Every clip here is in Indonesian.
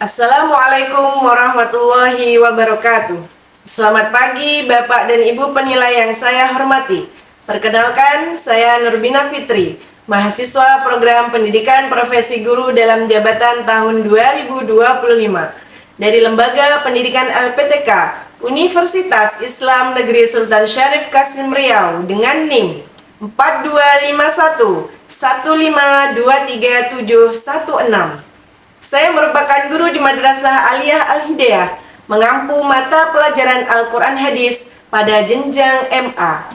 Assalamualaikum warahmatullahi wabarakatuh. Selamat pagi Bapak dan Ibu penilai yang saya hormati. Perkenalkan, saya Nurbina Fitri, mahasiswa program Pendidikan Profesi Guru dalam jabatan tahun 2025 dari Lembaga Pendidikan LPTK Universitas Islam Negeri Sultan Syarif Kasim Riau dengan NIM 4251 1523716. Saya merupakan guru di Madrasah Aliyah Al-Hidayah, mengampu mata pelajaran Al-Quran Hadis pada jenjang MA.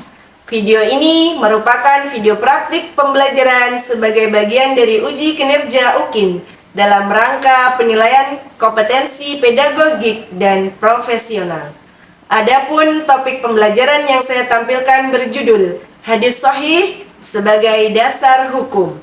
Video ini merupakan video praktik pembelajaran sebagai bagian dari uji kinerja UKIN dalam rangka penilaian kompetensi pedagogik dan profesional. Adapun topik pembelajaran yang saya tampilkan berjudul Hadis Shahih sebagai dasar hukum,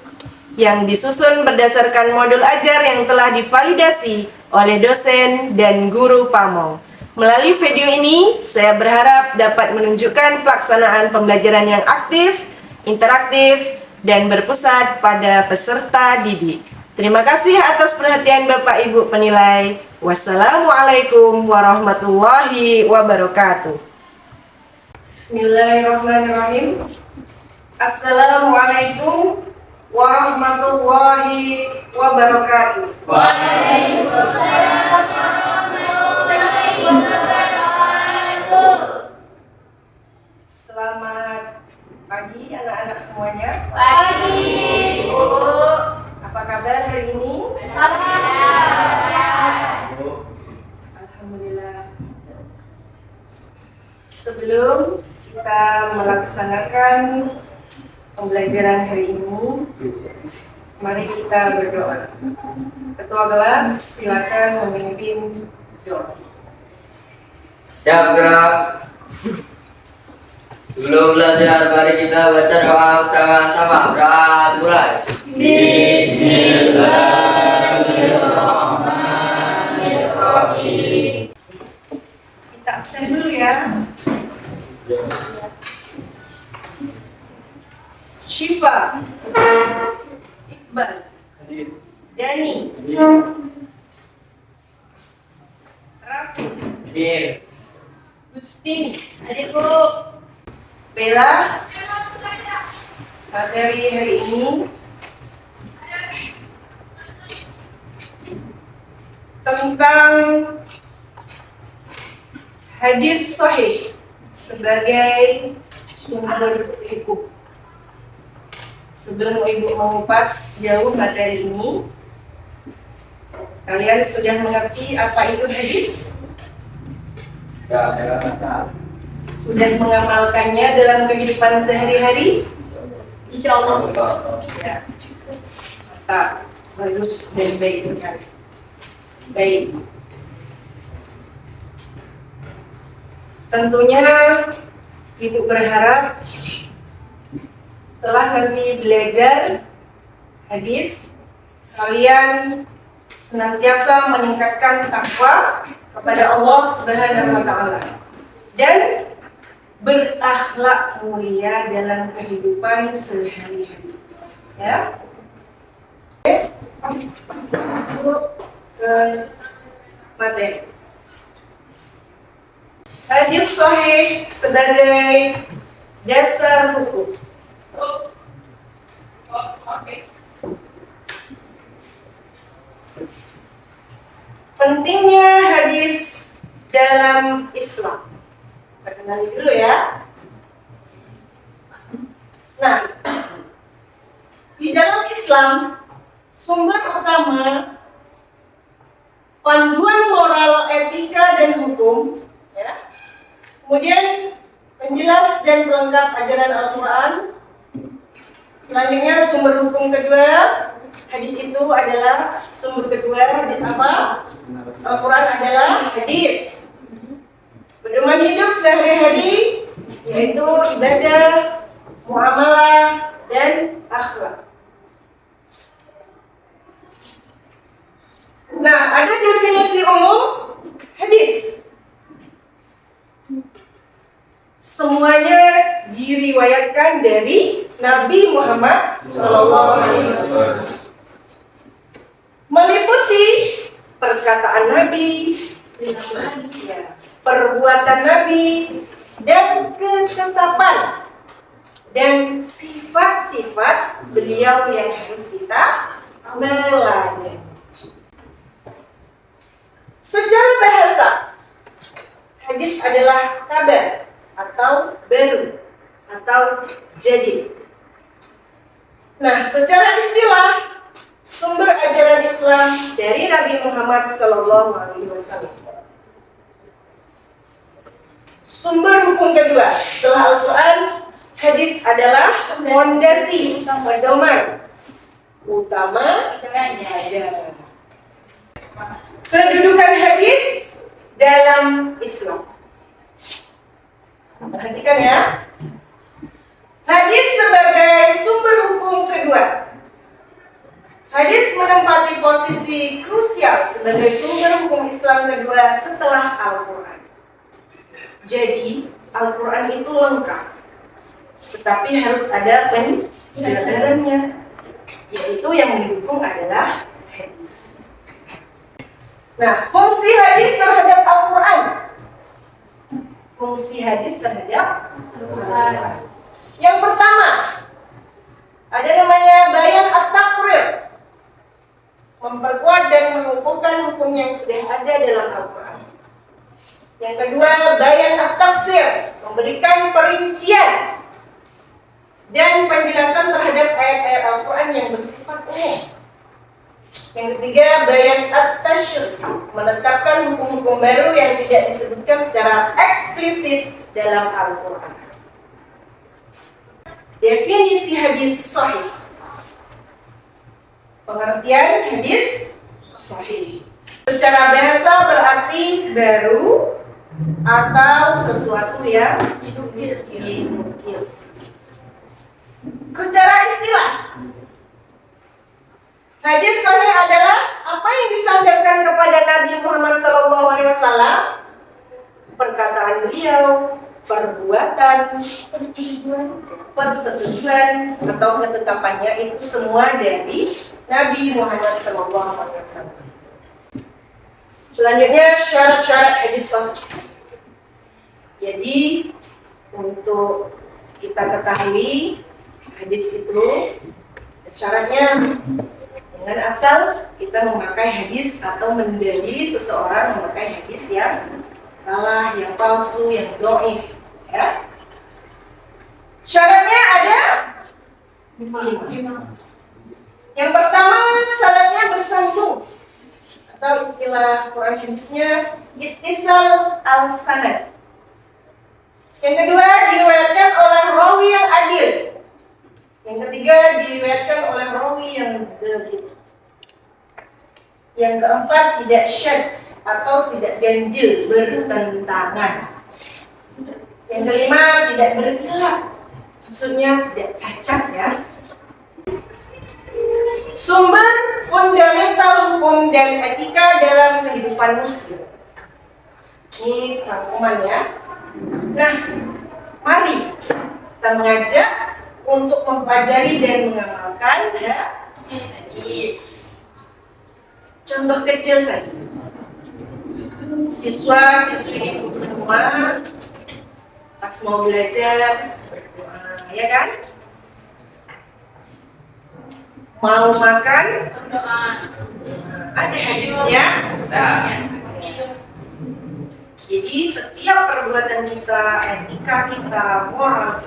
yang disusun berdasarkan modul ajar yang telah divalidasi oleh dosen dan guru PAMO. Melalui video ini, saya berharap dapat menunjukkan pelaksanaan pembelajaran yang aktif, interaktif, dan berpusat pada peserta didik. Terima kasih atas perhatian Bapak Ibu penilai. Wassalamualaikum warahmatullahi wabarakatuh. Bismillahirrahmanirrahim. Assalamualaikum warahmatullahi wabarakatuh. Waalaikumsalam warahmatullahi wabarakatuh. Selamat pagi anak-anak semuanya. Pagi, Bu. Apa kabar hari ini? Alhamdulillah. Alhamdulillah. Sebelum kita melaksanakan pembelajaran hari ini, mari kita berdoa. Ketua kelas, silakan memimpin doa. Siap gerak. Sebelum belajar, mari kita baca doa sama-sama. Berat mulai. Bismillahirrahmanirrahim. Kita absen dulu ya. Syifa, Iqbal, Dani, Rafis, Gustini, Adik, Bu. Bella. Materi hari ini tentang hadis sahih sebagai sumber hukum. Sebelum Ibu mengupas jauh materi ini, kalian sudah mengerti apa itu hadis? Sudah mengamalkannya dalam kehidupan sehari-hari? Insya Allah. Ya. Mantap, bagus dan baik sekali. Baik. Tentunya Ibu berharap setelah nanti belajar hadis, kalian senantiasa meningkatkan takwa kepada Allah Subhanahu wa Ta'ala dan berakhlak mulia dalam kehidupan sehari-hari. Ya. Oke. Masuk ke materi. Hadis sahih sebagai dasar hukum. Pentingnya hadis dalam Islam. Kita kenali dulu ya. Nah, di dalam Islam, sumber utama panduan moral, etika, dan hukum, ya. Kemudian penjelas dan pelengkap ajaran Al-Quran. Selanjutnya sumber hukum kedua, hadis itu adalah sumber kedua di apa? Al-Quran adalah hadis. Pedoman hidup sehari-hari yaitu ibadah, muamalah, dan akhlak. Nah, ada definisi umum hadis. Semuanya diriwayatkan dari Nabi Muhammad SAW, meliputi perkataan Nabi, perbuatan Nabi, dan ketetapan dan sifat-sifat beliau yang harus kita meladeni. Secara bahasa, hadis adalah kabar atau baru atau jadi. Nah, secara istilah, sumber ajaran Islam dari Nabi Muhammad SAW. Sumber hukum kedua setelah Al-Quran, hadis adalah fondasi pedoman utama ajaran. Kedudukan hadis dalam Islam. Perhatikan ya. Hadis sebagai sumber hukum kedua. Hadis menempati posisi krusial sebagai sumber hukum Islam kedua setelah Al-Quran. Jadi, Al-Quran itu lengkap, tetapi harus ada penjelasannya, yaitu yang mendukung adalah hadis. Nah, fungsi hadis terhadap Al-Quran. Fungsi hadis terhadap Al-Quran. Yang pertama, ada namanya bayan at-taqrir, memperkuat dan mengukuhkan hukum yang sudah ada dalam Al-Quran. Yang kedua, bayan at-tafsir, memberikan perincian dan penjelasan terhadap ayat-ayat Al-Quran yang bersifat umum. Yang ketiga, bayan at-tashri', menetapkan hukum-hukum baru yang tidak disebutkan secara eksplisit dalam Al-Quran. Definisi hadis sahih. Pengertian hadis sahih. Secara bahasa berarti baru atau sesuatu yang dinukil. Secara istilah, hadis sahih adalah apa yang disandarkan kepada Nabi Muhammad SAW, perkataan beliau, perbuatan, persetujuan atau ketetapannya itu semua dari Nabi Muhammad SAW. Selanjutnya syarat-syarat hadis sahih. Jadi untuk kita ketahui hadis itu syaratnya dengan asal kita memakai hadis atau mendalili seseorang memakai hadis yang salah, yang palsu, yang dhaif, ya. Syaratnya ada 5. Yang pertama, syaratnya bersambung atau istilah Quran hadisnya ittisal al-sanad. Yang kedua, diriwayatkan oleh rawi yang adil. Yang ketiga, diriwayatkan oleh rawi yang dhabit. Yang keempat, tidak syadz atau tidak ganjil, bertentangan. Yang kelima, tidak berkhilaf, maksudnya tidak cacat ya. Sumber fundamental hukum dan etika dalam kehidupan muslim. Ini rangkumannya. Nah, mari kita mengajak untuk mempelajari dan mengamalkan hadis. Contoh kecil saja. Siswa-siswi semua pas mau belajar berdoa, ya kan? Mau makan berdoa. Ada hadisnya. Jadi setiap perbuatan kita, etika kita, moral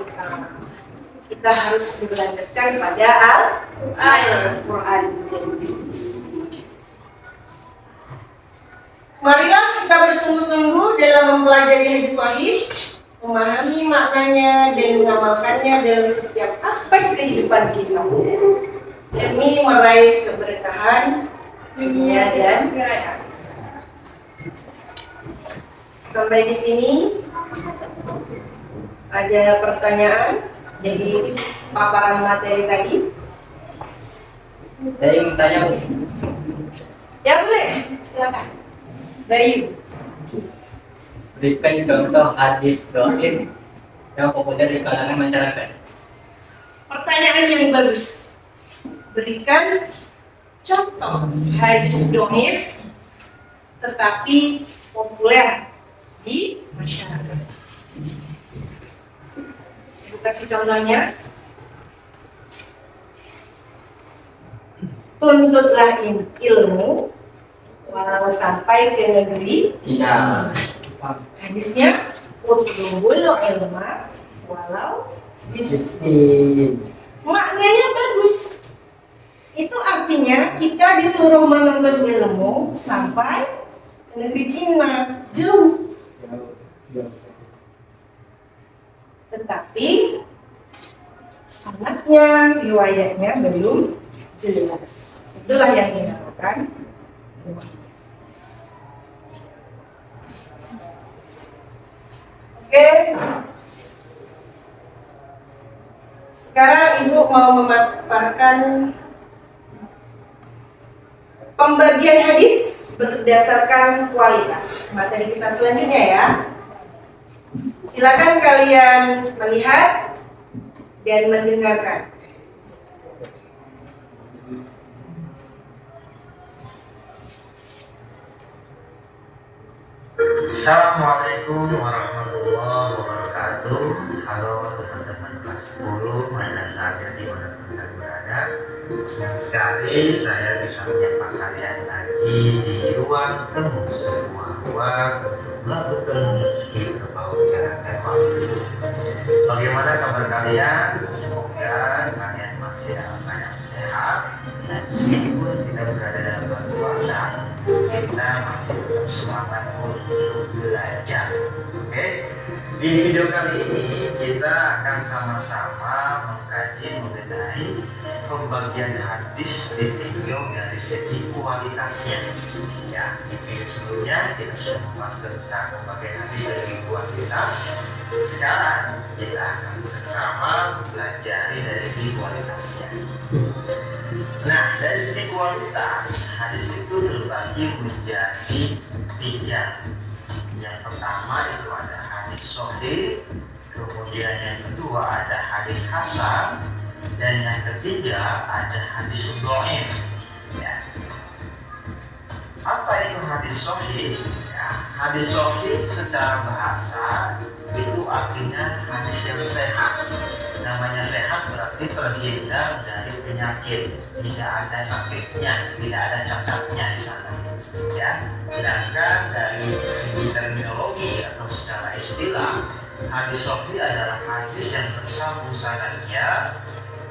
kita harus berlandaskan pada Al-Quran dan hadis. Marilah kita bersungguh-sungguh dalam mempelajari hadis sahih, memahami maknanya dan mengamalkannya dalam setiap aspek kehidupan kita demi meraih keberkahan dunia dan akhirat. Sampai di sini ada pertanyaan jadi paparan materi tadi. Saya ingin tanya, Bu. Ya boleh, silakan. Dari Berikan contoh hadis dhaif yang populer di kalangan masyarakat. pertanyaan yang bagus. Berikan contoh hadis dhaif tetapi populer di masyarakat. Ibu kasih contohnya. Tuntutlah ilmu walau sampai ke negeri Cina. Hadisnya utlubul ilma walau Miskin. maknanya bagus. Itu artinya kita disuruh menuntut ilmu sampai ke negeri Cina, jauh. Tetapi sanadnya, riwayatnya belum jelas. Itulah yang dinamakan Oke. Sekarang Ibu mau memaparkan pembagian hadis berdasarkan kualitas. Materi kita selanjutnya ya. Silakan kalian melihat dan mendengarkan. Assalamualaikum warahmatullahi wabarakatuh. Halo teman-teman kelas 10 Madrasah di mana kalian berada. Senang sekali saya bisa menyapa kalian lagi di ruang temu, sebuah ruang untuk melakukan meski berbau jarak dan waktu. Bagaimana kabar kalian? Semoga kalian masih dalam keadaan sehat dan meskipun tidak berada dalam bulan puasa, kita masih tetap semangat untuk belajar. Oke, di video kali ini kita akan sama-sama mengkaji mengenai pembagian hadis ditinjau dari segi kualitasnya. Ya, di video sebelumnya kita sudah membahas tentang pembagian hadis dari segi kualitas. Sekarang kita akan bersama mempelajari dari segi kualitasnya. Nah, dari segi kualitas, hadis itu terbagi menjadi 3. Yang pertama itu ada hadis sahih, kemudian yang kedua ada hadis hasan, dan yang ketiga ada hadis dhaif. Ya. Apa itu hadis sahih? Ya, hadis sahih secara bahasa itu artinya hadis yang sehat. Namanya sehat berarti terhindar dari penyakit, tidak ada sakitnya, tidak ada cacatnya di sana. Ya, sedangkan dari segi terminologi atau secara istilah, hadis sahih adalah hadis yang bersambung sanadnya,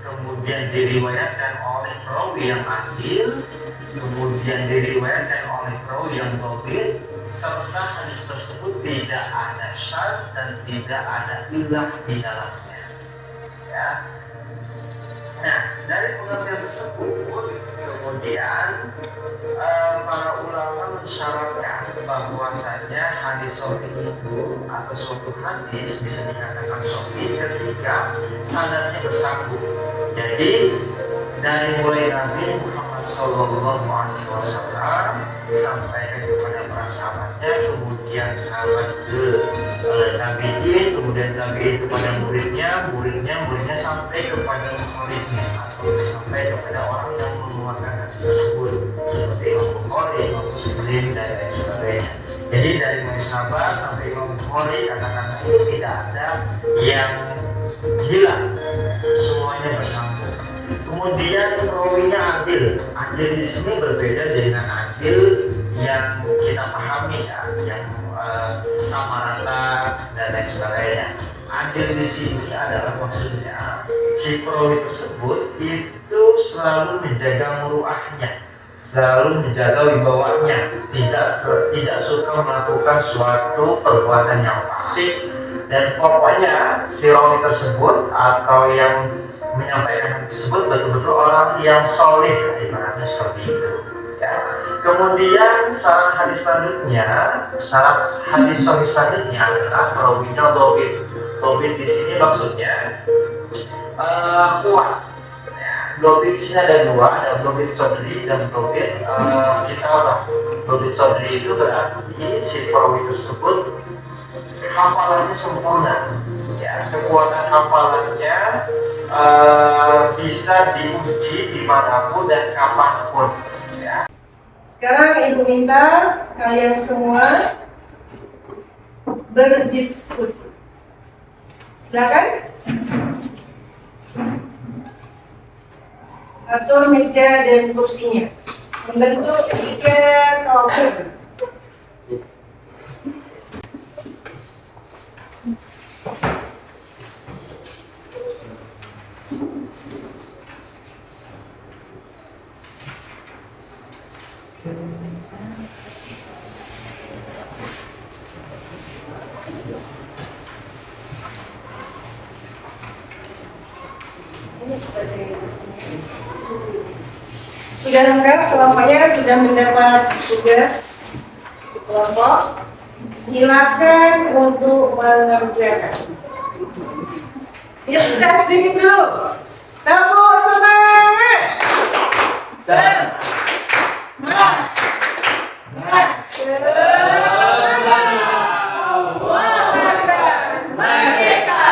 kemudian diriwayatkan oleh perawi yang adil, kemudian diriwayatkan oleh perawi yang dhabit, serta hadis tersebut tidak ada syadz dan tidak ada illah di dalamnya. Ya. Nah, dari pengertian tersebut, kemudian para ulama mensyaratkan bahwasanya hadis sahih itu atau suatu hadis bisa dikatakan sahih ketika sanadnya bersambung. Jadi dari mulai Nabi Muhammad SAW sampai kepada para sahabatnya, kemudian sahabat ke tabi'in, kemudian tabi'in kepada muridnya sampai kepada muridnya atau sampai kepada orang yang mengeluarkan hadis tersebut seperti Imam Bukhari, Imam Muslim dan lain sebagainya. Jadi dari mulai sahabat sampai Imam Bukhari, kata-kata itu tidak ada yang hilang, semuanya bersambung. Kemudian perawinya adil. Adil di sini berbeda dengan adil yang kita pahami ya, yang sama rata dan lain sebagainya. Adil di sini adalah maksudnya si perawi tersebut itu selalu menjaga muruahnya, selalu menjaga wibawanya, tidak suka melakukan suatu perbuatan yang fasik, dan pokoknya si rawi tersebut atau yang menyampaikan tersebut betul-betul orang yang soleh, ibaratnya seperti itu. Ya. Kemudian syarat hadis selanjutnya adalah perawinya dhabit. Dhabit di sini maksudnya kuat. Ya, dhabit sini ada dua, ada dhabit sodri dan dhabit kitabah. Dhabit sodri itu berarti si perawi tersebut hafalannya sempurna. Ya, kekuatan hafalannya bisa diuji dimanapun dan kapanpun. Ya. Sekarang Ibu minta kalian semua berdiskusi. Silakan. Atur meja dan kursinya membentuk 3 kelompok. Sudah lengkap kelompoknya, sudah mendapat tugas di kelompok. Silakan untuk mengerjakan. Kita sedikit dulu. Tepuk semangat. Semangat. Merdeka.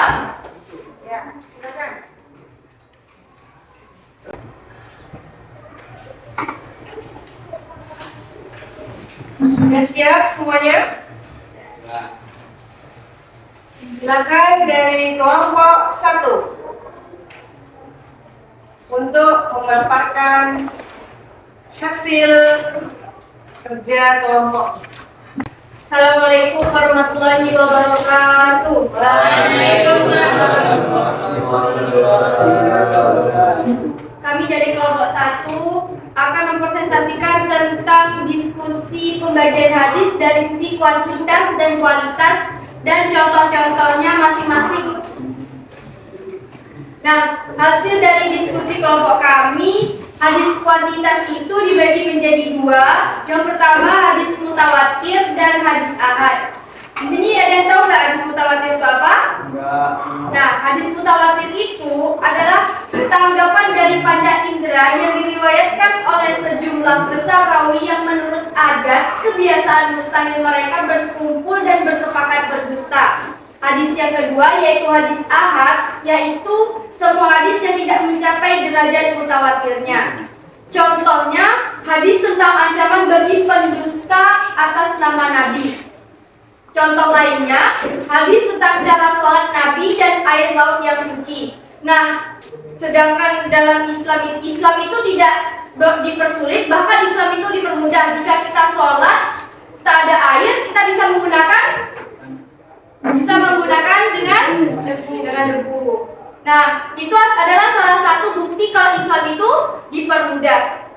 Ya, silakan. Sudah siap semuanya? Silakan dari kelompok 1 untuk memaparkan hasil kerja kelompok. Assalamualaikum warahmatullahi wabarakatuh. Kami dari kelompok 1 akan mempresentasikan tentang diskusi pembagian hadis dari sisi kuantitas dan kualitas dan contoh-contohnya masing-masing. Nah, hasil dari diskusi kelompok kami, hadis kuantitas itu dibagi menjadi 2. Yang pertama hadis mutawatir dan hadis ahad. Di sini ada yang tahu nggak hadis mutawatir itu apa? Nah, hadis mutawatir itu adalah tanggapan dari panca indera yang diriwayatkan oleh sejumlah besar rawi yang menurut adat kebiasaan mustahil mereka berkumpul dan bersepakat berdusta. Hadis yang kedua yaitu hadis ahad, yaitu semua hadis yang tidak mencapai derajat mutawatirnya. Contohnya hadis tentang ancaman bagi pendusta atas nama Nabi. Contoh lainnya, hadis tentang cara sholat Nabi dan air laut yang suci. Nah, sedangkan dalam Islam itu tidak dipersulit, bahkan Islam itu dipermudah. Jika kita sholat, tak ada air, kita bisa menggunakan dengan debu. Nah, itu adalah salah satu bukti kalau Islam itu dipermudah.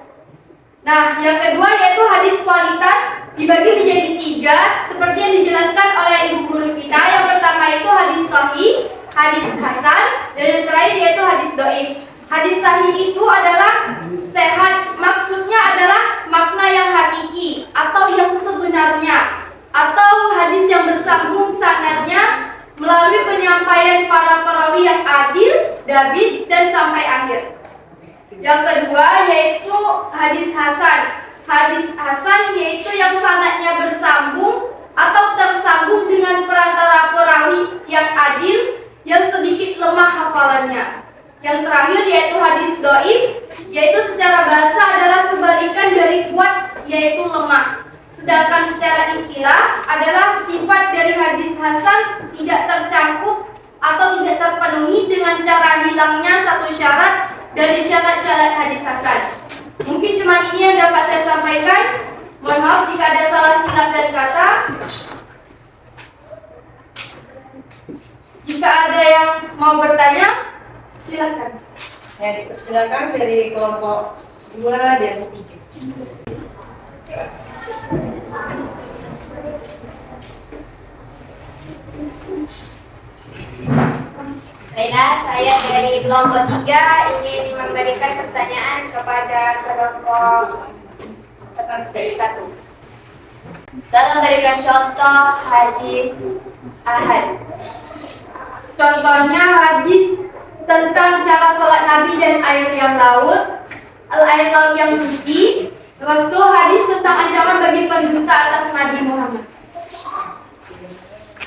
Nah, yang kedua yaitu hadis kualitas dibagi menjadi 3 seperti yang dijelaskan oleh ibu guru kita. Yang pertama itu hadis sahih, hadis hasan, dan yang terakhir yaitu hadis dhaif. Hadis sahih itu adalah sehat, maksudnya adalah makna yang hakiki atau yang sebenarnya, atau hadis yang bersambung sanadnya melalui penyampaian para perawi yang adil, dabit, dan sampai akhir. Yang kedua yaitu hadis hasan. Hadis hasan yaitu yang sanadnya bersambung atau tersambung dengan perantara perawi yang adil yang sedikit lemah hafalannya. Yang terakhir yaitu hadis dhaif, yaitu secara bahasa adalah kebalikan dari kuat, yaitu lemah. Sedangkan secara istilah adalah sifat dari hadis hasan tidak tercakup atau tidak terpenuhi dengan cara hilangnya satu syarat dari syarat-syarat hadis hasan. Mungkin cuma ini yang dapat saya sampaikan. Mohon maaf jika ada salah silap dari kata. Jika ada yang mau bertanya, silakan. Ya, dipersilakan dari kelompok 2 dan 3. Baiklah, saya dari kelompok 3 ingin memberikan pertanyaan kepada kelompok 1. Tolong berikan contoh hadis ahad. Contohnya hadis tentang cara sholat Nabi dan air laut yang suci. Terus itu hadis tentang ancaman bagi pendusta atas Nabi Muhammad.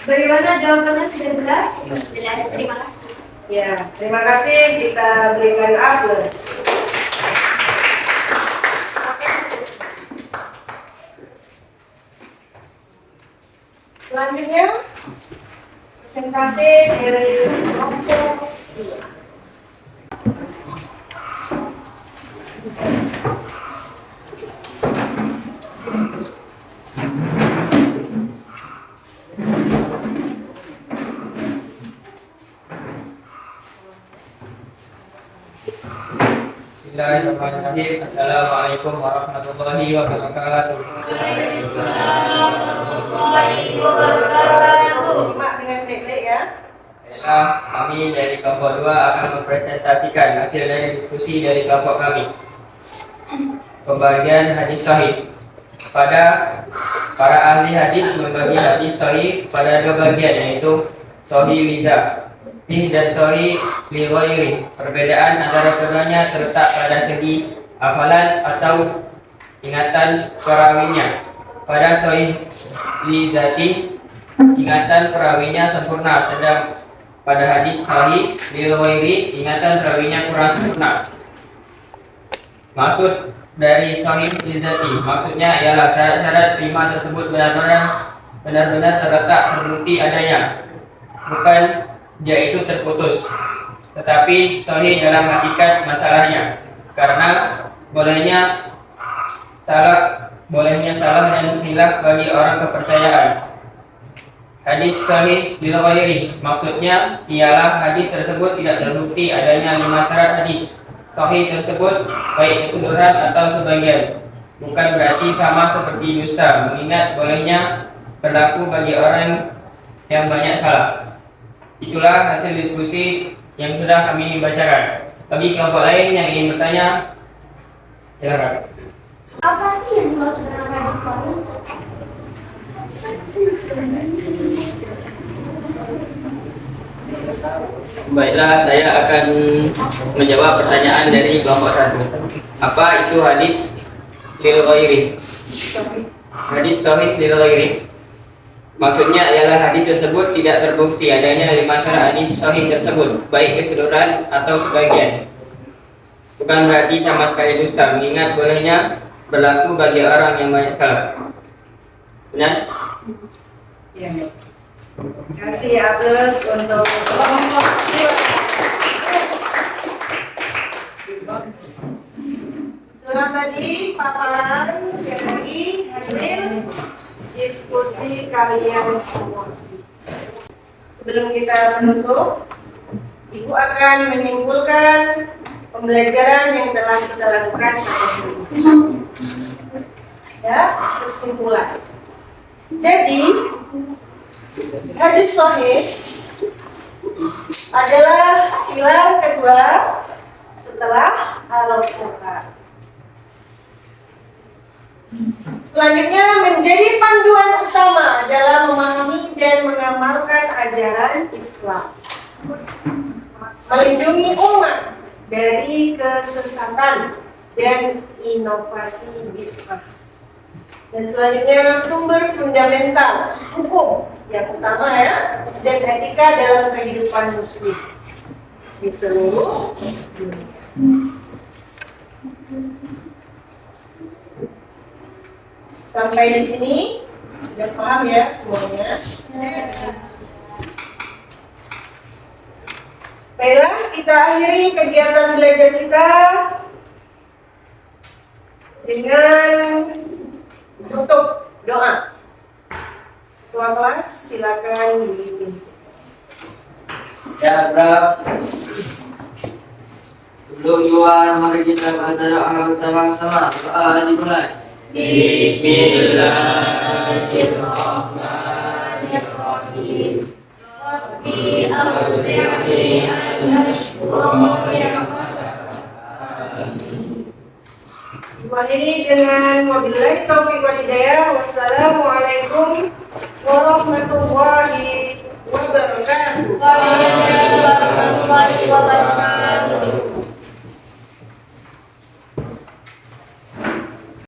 Bagaimana jawabannya, sudah jelas? Jelas, terima kasih. Ya, terima kasih. Kita berikan aplaus. Selanjutnya presentasi dari kelompok 2. Bismillahirrahmanirrahim. Assalamualaikum warahmatullahi wabarakatuh. Simak dengan baik-baik ya. Baiklah, kami dari kelompok 2 akan mempresentasikan hasil dari diskusi dari kelompok kami. Pembagian hadis sahih. Pada para ahli hadis membagi hadis sahih pada 2 bagian, yaitu sahih lidah dan sahih li ghairi. Perbedaan antara keduanya terletak pada segi hafalan atau ingatan perawinya. Pada sahih lidati, ingatan perawinya sempurna, sedang pada hadis sahih li ghairi, ingatan perawinya kurang sempurna. Maksud dari sahih lidati, maksudnya ialah syarat-syarat terima tersebut benar-benar terletak terbukti adanya, bukan dia itu terputus, tetapi sahih dalam hakikat masalahnya, karena bolehnya salah dan khilaf bagi orang kepercayaan. Hadis sahih bil ghairi, maksudnya ialah hadis tersebut tidak terbukti adanya 5 syarat hadis sahih tersebut, baik keseluruhan atau sebagian. Bukan berarti sama seperti dusta, mengingat bolehnya berlaku bagi orang yang banyak salah. Itulah hasil diskusi yang sudah kami bacakan. Bagi kelompok lain yang ingin bertanya, silakan. Apa sih yang dimaksud dengan hadis sahih? Baiklah, saya akan menjawab pertanyaan dari kelompok 1. Apa itu hadis lil ghairi? Hadis sahih lil ghairi, maksudnya ialah hadis tersebut tidak terbukti adanya 5 syarat hadis sahih tersebut, baik keseluruhan atau sebagian. Bukan berarti sama sekali dusta, mengingat bolehnya berlaku bagi orang yang banyak salah. Benar? Iya. Terima kasih Agus untuk kelompok 2. Itulah tadi paparan dari hasil diskusi kalian semua. Sebelum kita menutup, Ibu akan menyimpulkan pembelajaran yang telah kita lakukan hari ini. Ya, kesimpulan. Jadi, hadis sahih adalah pilar kedua setelah Al-Quran. Selanjutnya menjadi panduan utama dalam memahami dan mengamalkan ajaran Islam, melindungi umat dari kesesatan dan inovasi bid'ah. Dan selanjutnya sumber fundamental hukum yang utama ya, dan etika dalam kehidupan muslim di seluruh dunia. Sampai di sini sudah paham ya semuanya? Baiklah, kita akhiri kegiatan belajar kita dengan tutup doa. Ketua kelas silakan dipimpin. Ya Rab, duluan mari kita berdoa bersama-sama. Doa dimulai. Bismillahirrahmanirrahim. Rabbi awzi'ni an ashkura ni'mataka. Akhiri dengan wabillahi taufiq wal hidayah. Wassalamualaikum warahmatullahi wabarakatuh. Waalaikumsalam warahmatullahi wabarakatuh.